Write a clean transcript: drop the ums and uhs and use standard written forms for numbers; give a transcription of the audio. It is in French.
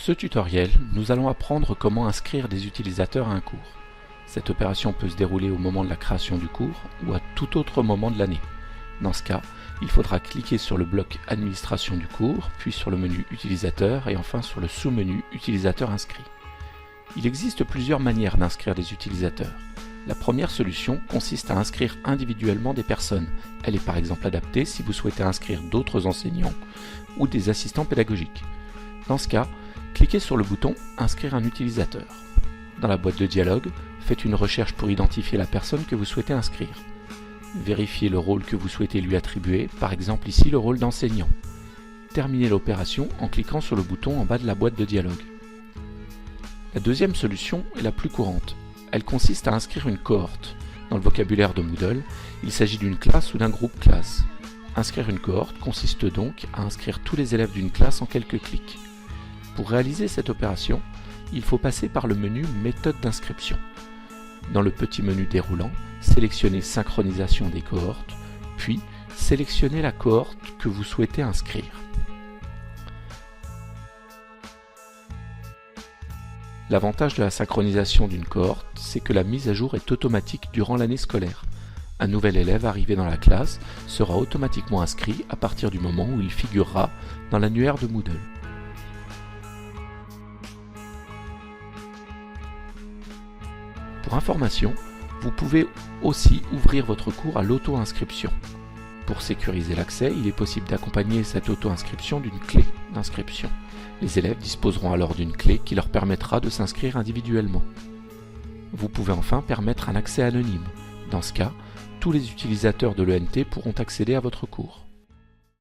ce tutoriel, nous allons apprendre comment inscrire des utilisateurs à un cours. Cette opération peut se dérouler au moment de la création du cours ou à tout autre moment de l'année. Dans ce cas, il faudra cliquer sur le bloc Administration du cours, puis sur le menu Utilisateur et enfin sur le sous-menu Utilisateur inscrit. Il existe plusieurs manières d'inscrire des utilisateurs. La première solution consiste à inscrire individuellement des personnes. Elle est par exemple adaptée si vous souhaitez inscrire d'autres enseignants ou des assistants pédagogiques. Dans ce cas, cliquez sur le bouton « Inscrire un utilisateur ». Dans la boîte de dialogue, faites une recherche pour identifier la personne que vous souhaitez inscrire. Vérifiez le rôle que vous souhaitez lui attribuer, par exemple ici le rôle d'enseignant. Terminez l'opération en cliquant sur le bouton en bas de la boîte de dialogue. La deuxième solution est la plus courante. Elle consiste à inscrire une cohorte. Dans le vocabulaire de Moodle, il s'agit d'une classe ou d'un groupe classe. Inscrire une cohorte consiste donc à inscrire tous les élèves d'une classe en quelques clics. Pour réaliser cette opération, il faut passer par le menu Méthode d'inscription. Dans le petit menu déroulant, sélectionnez Synchronisation des cohortes, puis sélectionnez la cohorte que vous souhaitez inscrire. L'avantage de la synchronisation d'une cohorte, c'est que la mise à jour est automatique durant l'année scolaire. Un nouvel élève arrivé dans la classe sera automatiquement inscrit à partir du moment où il figurera dans l'annuaire de Moodle. Pour information, vous pouvez aussi ouvrir votre cours à l'auto-inscription. Pour sécuriser l'accès, il est possible d'accompagner cette auto-inscription d'une clé d'inscription. Les élèves disposeront alors d'une clé qui leur permettra de s'inscrire individuellement. Vous pouvez enfin permettre un accès anonyme. Dans ce cas, tous les utilisateurs de l'ENT pourront accéder à votre cours.